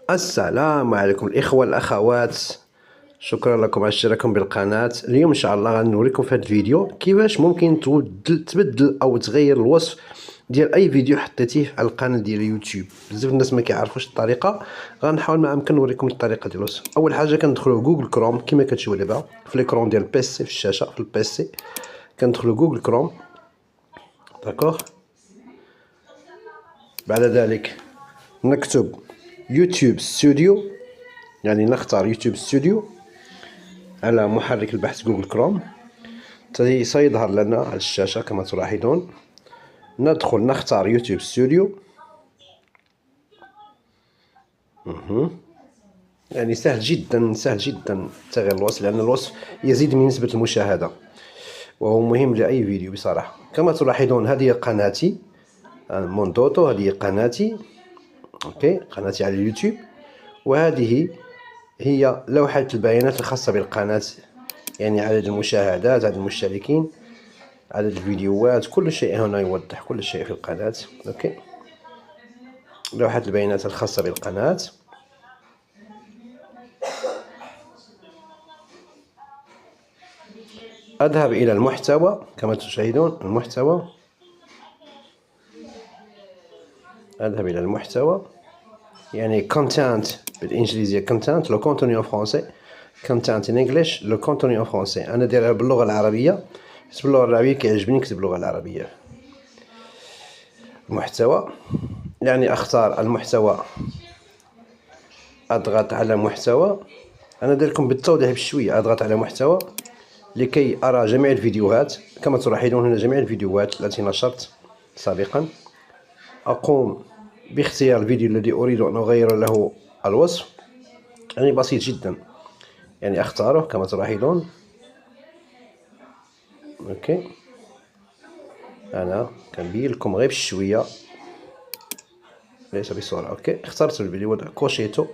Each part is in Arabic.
السلام عليكم الإخوة الأخوات، شكرا لكم على اشتراككم بالقناة. اليوم إن شاء الله غنوريكم في هذا الفيديو كيفاش ممكن تبدل أو تغير الوصف ديال أي فيديو حطيتيه على القناة ديال يوتيوب. بزاف الناس ما كيعرفوش الطريقة، غنحاول ما أمكن نوريكم الطريقة ديال الوصف. أول حاجة كندخلوا جوجل كروم كما كتشوفوا دابا في ليكرون ديال البيسي، في الشاشة في البيسي كندخلوا جوجل كروم. داكوغ، بعد ذلك نكتب يوتيوب ستوديو، يعني نختار يوتيوب ستوديو على محرك البحث جوجل كروم. سيظهر لنا على الشاشة كما تلاحظون. ندخل نختار يوتيوب ستوديو. يعني سهل جدا سهل جدا تغيير الوصف، لأن الوصف يزيد من نسبة المشاهدة وهو مهم لأي فيديو بصراحة. كما تلاحظون هذه قناتي موندوتو، هذه قناتي اوكي، قناتي على اليوتيوب، وهذه هي لوحة البيانات الخاصة بالقناة، يعني عدد المشاهدات، عدد المشتركين، عدد الفيديوهات، كل شيء هنا يوضح كل شيء في القناة. اوكي، لوحة البيانات الخاصة بالقناة. أذهب إلى المحتوى كما تشاهدون، المحتوى، أذهب إلى المحتوى، يعني content بالإنجليزية content، لو contenu en français، content in English، لو contenu en français. أنا دايرها باللغة العربية، بس باللغة العربية كيعجبني نكتب باللغة العربية. المحتوى، يعني أختار المحتوى، أضغط على محتوى. أنا دايركم بالتوضيح بشوية. أضغط على محتوى لكي أرى جميع الفيديوهات. كما تلاحظون هنا جميع الفيديوهات التي نشرت سابقا. أقوم باختيار الفيديو الذي أريد أن أغير له الوصف، يعني بسيط جدا، يعني أختاره كما تلاحظون. أوكي، أنا كنبين لكم غير بشوية، ليس بسرعة. أوكي، اخترت الفيديو كوشيتو.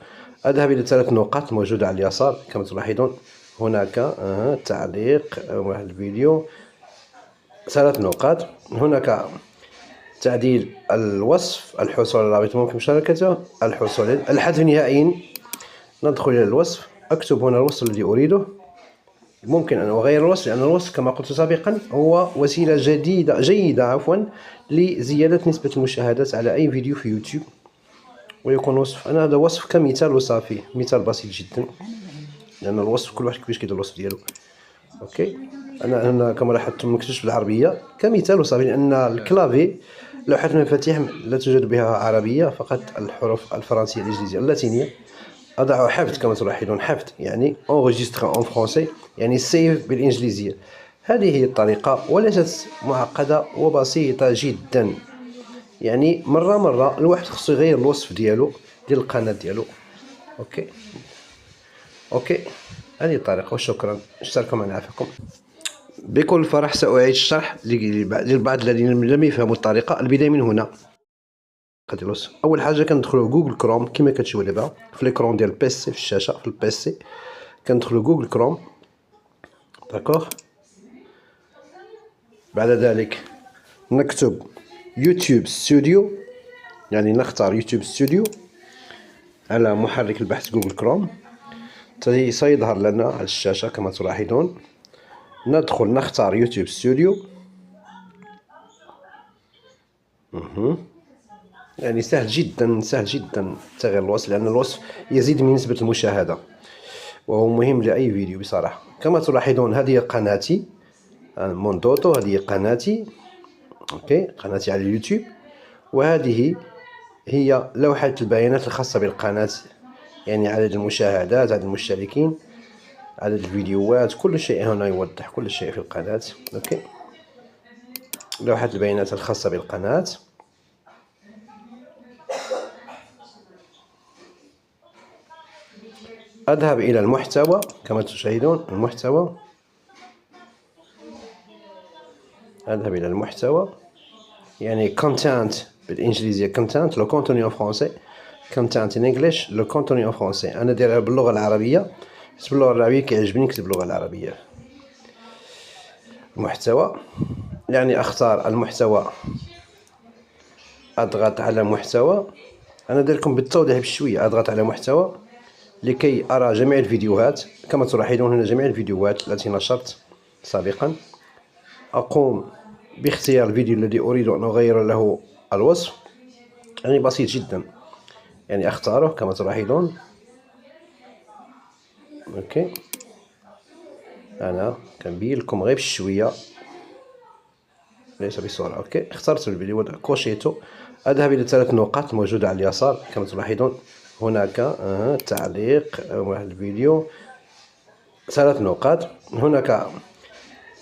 أذهب إلى 3 نقاط الموجودة على اليسار كما تلاحظون. هناك تعليق واحد الفيديو، 3 نقاط. هناك تعديل الوصف، الحصول على رابط ممكن مشاركته، الحصول، الحذف نهائيا. ندخل إلى الوصف، أكتب هنا الوصف الذي أريده. ممكن أن أغير الوصف، لأن الوصف كما قلت سابقا هو وسيلة جيدة لزيادة نسبة المشاهدات على أي فيديو في يوتيوب. ويكون وصف، أنا هذا وصف كمثال وصافي، مثال بسيط جدا، لأن الوصف كل واحد كيفاش كيدير الوصف ديالو. أوكي، أنا هنا كما لاحظتم مكتبتش بالعربية كمثال وصافي، لأن الكلافي لوحة المفاتيح لا توجد بها عربية، فقط الحروف الفرنسية الإنجليزية اللاتينية. أضع حفظ كما تلاحظون، حفظ يعني enregistre en français، يعني سيف بالإنجليزية. هذه هي الطريقة، وليست معقدة وبسيطة جدا. يعني مرة الواحد خصو يغير الوصف ديالو ديال القناة ديالو. اوكي، هذه الطريقة، وشكرا. اشتركوا معنا، عافاكم. بكل فرح سأعيد الشرح للبعض الذين لم يفهموا الطريقة. البداية من هنا. أول حاجة كندخلوا جوجل كروم كما كتشوفوا دابا في ليكرون ديال البيسي، في الشاشة في البيسي كندخلوا جوجل كروم. داكوغ، بعد ذلك نكتب يوتيوب ستوديو، يعني نختار يوتيوب ستوديو على محرك البحث جوجل كروم. سيظهر لنا على الشاشة كما تلاحظون. ندخل نختار يوتيوب ستوديو. يعني سهل جدا سهل جدا تغيير الوصف، لأن الوصف يزيد من نسبة المشاهدة وهو مهم لأي فيديو بصراحة. كما تلاحظون هذه قناتي موندوتو، هذه قناتي اوكي، قناتي على اليوتيوب، وهذه هي لوحة البيانات الخاصة بالقناة، يعني عدد المشاهدات، عدد المشتركين، عدد الفيديوهات، كل شيء هنا يوضح كل شيء في القناة. اوكي، لوحة البيانات الخاصة بالقناة. أذهب إلى المحتوى كما تشاهدون، المحتوى، أذهب إلى المحتوى، يعني content بالإنجليزية content، لو contenu en français، content in English، لو contenu en français. أنا دايرها باللغة العربية، بس باللغة العربية كيعجبني نكتب باللغة العربية. المحتوى، يعني أختار المحتوى، أضغط على محتوى. أنا داير لكم بالتوضيح بشوية. أضغط على محتوى لكي أرى جميع الفيديوهات. كما تلاحظون هنا جميع الفيديوهات التي نشرت سابقا. أقوم باختيار الفيديو الذي أريد أن أغير له الوصف، يعني بسيط جدا، يعني أختاره كما تلاحظون. أوكي، أنا كنبين لكم غير بشوية ليس بسرعة. أوكي، اخترت الفيديو كوشيتو. أذهب إلى 3 نقاط موجودة على اليسار كما تلاحظون. هناك تعليق الفيديو، 3 نقاط. هناك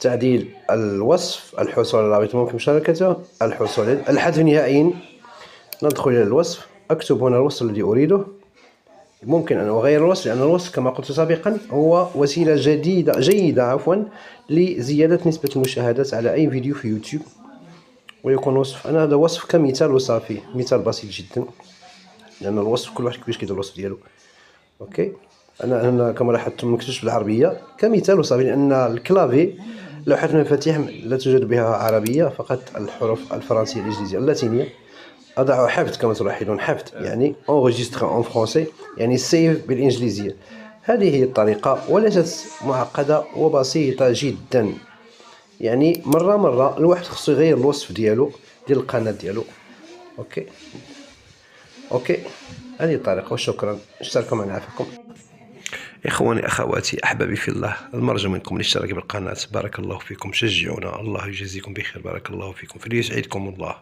تعديل الوصف، الحصول على رابط ممكن مشاركته، الحصول الحذف نهائيا. ندخل إلى الوصف، أكتب هنا الوصف الذي أريده. ممكن أن أغير الوصف، لأن الوصف كما قلت سابقا هو وسيلة جيدة لزيادة نسبة المشاهدات على أي فيديو في يوتيوب. ويكون وصف، أنا هذا وصف كمثال وصافي، مثال بسيط جدا، لأن الوصف كل واحد كيفاش كيدير الوصف ديالو. أوكي، أنا هنا كما لاحظتم مكتوبش بالعربية كمثال وصافي، لأن الكلافي لوحة المفاتيح لا توجد بها عربية، فقط الحروف الفرنسية الإنجليزية اللاتينية. أضع حفظ كما تلاحظون، حفظ يعني enregistre en français، يعني سيف بالإنجليزية. هذه هي الطريقة وليست معقدة وبسيطة جدا. يعني مرة الواحد خصو يغير الوصف ديالو ديال القناة ديالو. اوكي، هذه الطريقة، وشكرا. اشتركوا معنا، عافاكم. إخواني أخواتي أحبابي في الله، المرجو منكم الاشتراك بالقناة. بارك الله فيكم، شجعونا، الله يجزيكم بخير. بارك الله فيكم، فليسعدكم الله.